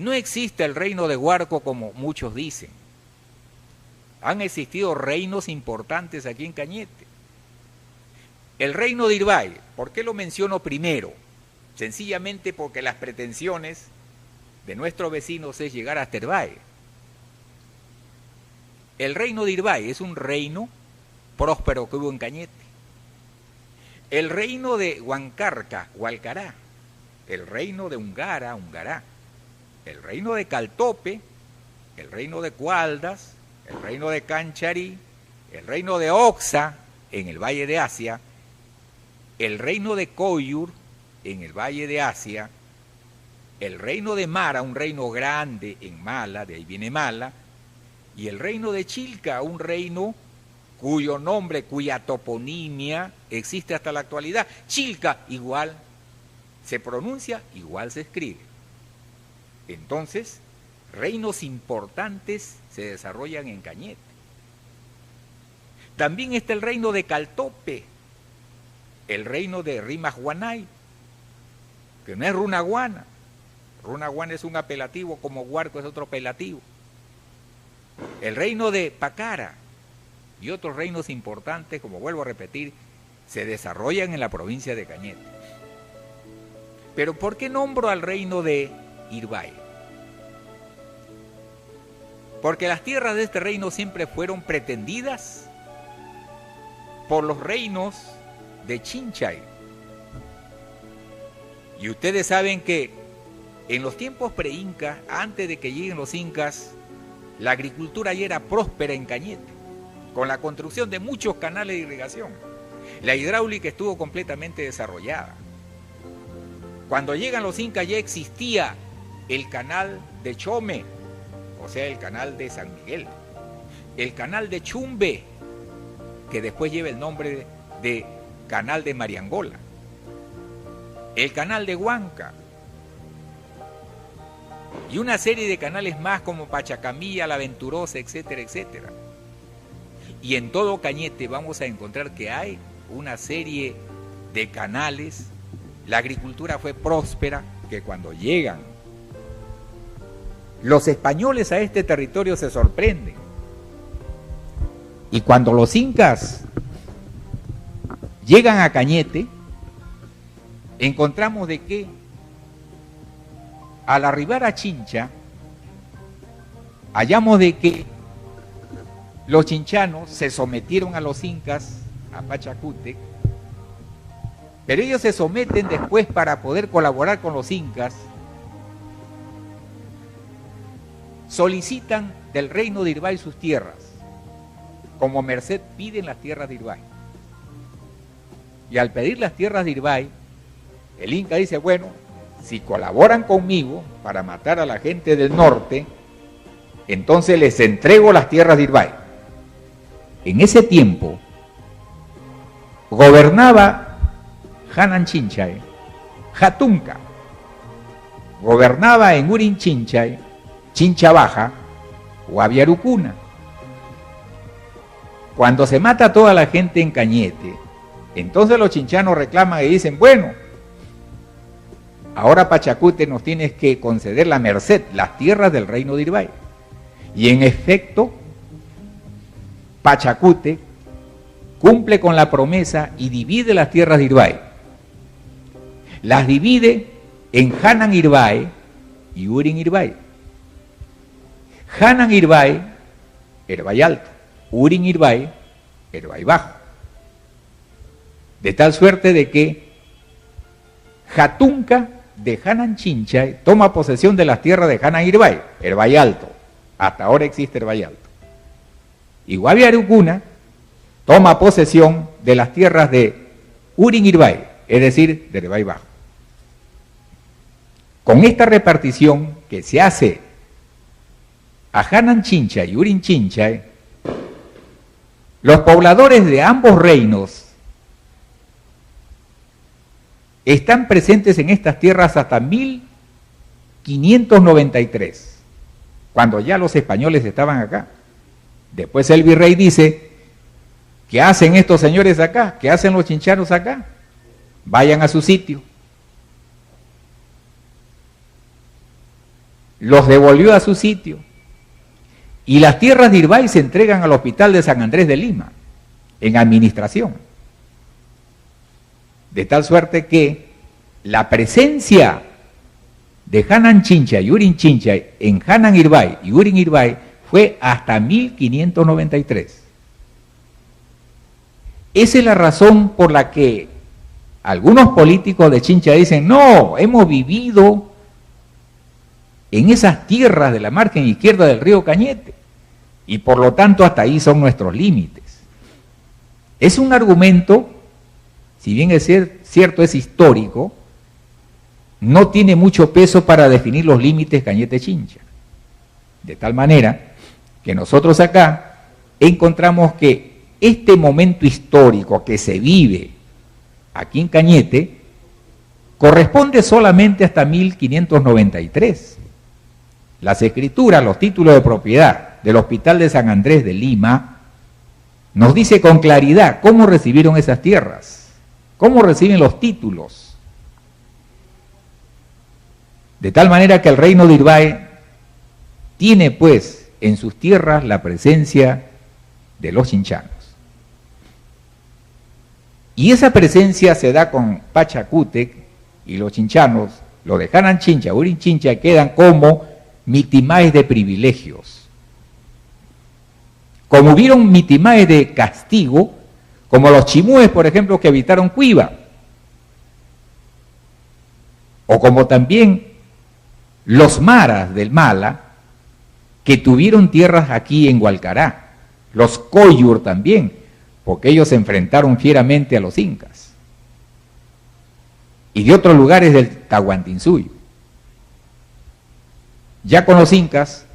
No existe el reino de Huarco como muchos dicen. Han existido reinos importantes aquí en Cañete. El reino de Irbay, ¿por qué lo menciono primero? Sencillamente porque las pretensiones de nuestros vecinos es llegar hasta Irbay. El reino de Irbay es un reino próspero que hubo en Cañete. El reino de Huancarca, Hualcará. El reino de Ungara, Ungará. El reino de Caltope, el reino de Cualdas, el reino de Cancharí, el reino de Oxa, en el Valle de Asia, el reino de Coyur, en el Valle de Asia, el reino de Mara, un reino grande en Mala, de ahí viene Mala, y el reino de Chilca, un reino cuyo nombre, cuya toponimia existe hasta la actualidad. Chilca igual se pronuncia, igual se escribe. Entonces, reinos importantes se desarrollan en Cañete. También está el reino de Caltope, el reino de Rimajuanay, que no es Runaguana. Runaguana es un apelativo, como Huarco es otro apelativo. El reino de Pacara y otros reinos importantes, como vuelvo a repetir, se desarrollan en la provincia de Cañete. Pero ¿por qué nombro al reino de Irbay? Porque las tierras de este reino siempre fueron pretendidas por los reinos de Chinchay. Y ustedes saben que en los tiempos pre-incas, antes de que lleguen los incas, la agricultura ya era próspera en Cañete, con la construcción de muchos canales de irrigación. La hidráulica estuvo completamente desarrollada. Cuando llegan los incas ya existía el canal de Chome, o sea, el canal de San Miguel, el canal de Chumbe, que después lleva el nombre de canal de Mariangola, el canal de Huanca, y una serie de canales más como Pachacamilla, La Venturosa, etcétera, etcétera. Y en todo Cañete vamos a encontrar que hay una serie de canales. La agricultura fue próspera, que cuando llegan los españoles a este territorio se sorprenden. Y cuando los incas llegan a Cañete, encontramos de que al arribar a Chincha, hallamos de que los chinchanos se sometieron a los incas, a Pachacútec, pero ellos se someten después para poder colaborar con los incas, solicitan del reino de Irbay sus tierras, como merced piden las tierras de Irbay. Y al pedir las tierras de Irbay, el inca dice, bueno, si colaboran conmigo para matar a la gente del norte, entonces les entrego las tierras de Irbay. En ese tiempo, gobernaba Hanan Chinchay, Jatunca, gobernaba en Urin Chinchay, Chincha Baja, Guaviarucuna. Cuando se mata a toda la gente en Cañete, entonces los chinchanos reclaman y dicen, bueno, ahora Pachacútec nos tienes que conceder la merced, las tierras del reino de Irbay. Y en efecto, Pachacútec cumple con la promesa y divide las tierras de Irbay. Las divide en Hanan Irbay y Urin Irbay. Hanan Irbay, Irbay Alto, Urin Irbay, Irbay Bajo. De tal suerte de que Jatunca de Hanan Chinchay toma posesión de las tierras de Hanan Irbay, Irbay Alto. Hasta ahora existe Irbay Alto. Y Guaviarucuna toma posesión de las tierras de Urin Irbay, es decir, de Irbay Bajo. Con esta repartición que se hace a Hanan Chinchay y Urin Chinchay, los pobladores de ambos reinos están presentes en estas tierras hasta 1593, cuando ya los españoles estaban acá. Después el virrey dice, ¿qué hacen estos señores acá? ¿Qué hacen los chinchanos acá? Vayan a su sitio. los devolvió a su sitio y las tierras de Irbay se entregan al Hospital de San Andrés de Lima en administración. De tal suerte que la presencia de Hanan Chincha y Urin Chincha en Hanan Irbay y Urin Irbay fue hasta 1593. Esa es la razón por la que algunos políticos de Chincha dicen, no, hemos vivido en esas tierras de la margen izquierda del río Cañete y por lo tanto hasta ahí son nuestros límites. Es un argumento, si bien es cierto, es histórico, no tiene mucho peso para definir los límites Cañete-Chincha. De tal manera que nosotros acá encontramos que este momento histórico que se vive aquí en Cañete corresponde solamente hasta 1593. Las escrituras, los títulos de propiedad del Hospital de San Andrés de Lima nos dice con claridad cómo recibieron esas tierras, cómo reciben los títulos. De tal manera que el reino de Irbay tiene pues en sus tierras la presencia de los chinchanos. Y esa presencia se da con Pachacútec y los chinchanos, los de Hanan Chincha, Urin Chincha, quedan como mitimaes de privilegios. Como hubieron mitimaes de castigo, como los chimúes, por ejemplo, que habitaron Cuiba, o como también los maras del Mala, que tuvieron tierras aquí en Hualcará, los Coyur también, porque ellos se enfrentaron fieramente a los incas, y de otros lugares del Tahuantinsuyo. Ya con los incas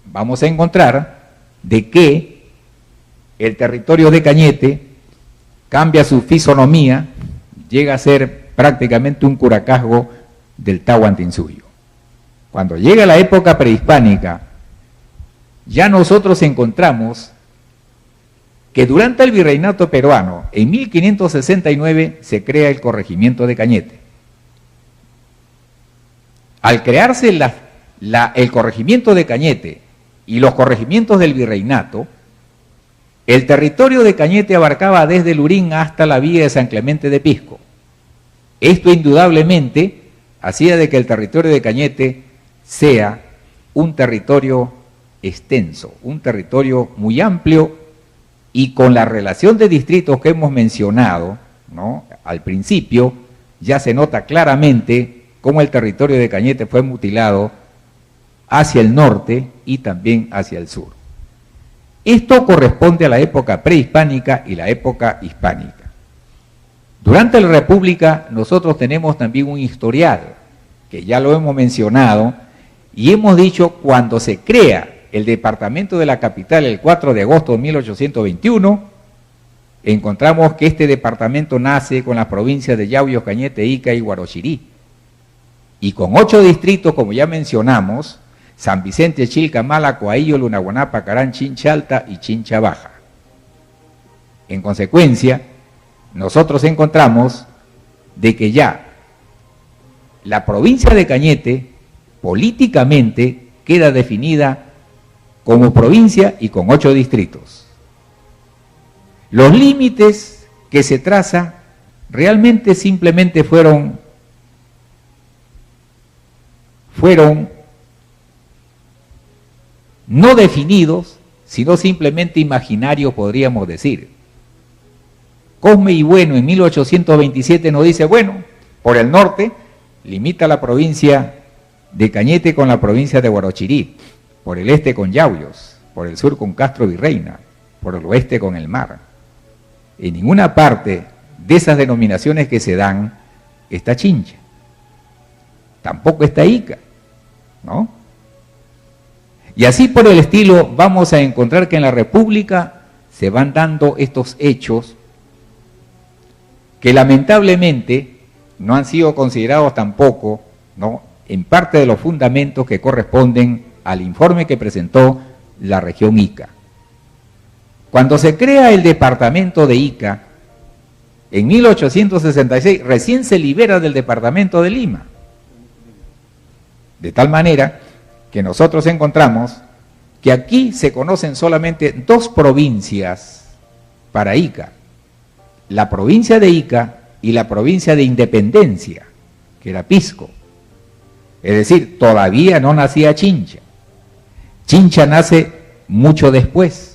vamos a encontrar de que el territorio de Cañete cambia su fisonomía, llega a ser prácticamente un curacazgo del Tahuantinsuyo. Cuando llega la época prehispánica, ya nosotros encontramos que durante el virreinato peruano, en 1569, se crea el corregimiento de Cañete. Al crearse el corregimiento de Cañete y los corregimientos del virreinato, el territorio de Cañete abarcaba desde Lurín hasta la villa de San Clemente de Pisco. Esto indudablemente hacía de que el territorio de Cañete sea un territorio extenso, un territorio muy amplio, y con la relación de distritos que hemos mencionado, ¿no?, al principio, ya se nota claramente cómo el territorio de Cañete fue mutilado hacia el norte y también hacia el sur. Esto corresponde a la época prehispánica y la época hispánica. Durante la República nosotros tenemos también un historial, que ya lo hemos mencionado, y hemos dicho cuando se crea el departamento de la capital el 4 de agosto de 1821, encontramos que este departamento nace con las provincias de Yauyos, Cañete, Ica y Huarochirí, y con 8 distritos, como ya mencionamos: San Vicente, Chilca, Mala, Coahillo, Lunahuaná, Pacarán, Chincha Alta y Chincha Baja. En consecuencia, nosotros encontramos de que ya la provincia de Cañete políticamente queda definida como provincia y con 8 distritos. Los límites que se traza realmente simplemente fueron no definidos, sino simplemente imaginarios, podríamos decir. Cosme y Bueno en 1827 nos dice, bueno, por el norte limita la provincia de Cañete con la provincia de Huarochirí, por el este con Yauyos, por el sur con Castro Virreina, por el oeste con el mar. En ninguna parte de esas denominaciones que se dan está Chincha, tampoco está Ica, ¿no? Y así por el estilo vamos a encontrar que en la República se van dando estos hechos que lamentablemente no han sido considerados tampoco, ¿no?, en parte de los fundamentos que corresponden al informe que presentó la región Ica. Cuando se crea el departamento de Ica, en 1866, recién se libera del departamento de Lima. De tal manera que nosotros encontramos que aquí se conocen solamente dos provincias para Ica, la provincia de Ica y la provincia de Independencia, que era Pisco. Es decir, todavía no nacía Chincha. Chincha nace mucho después.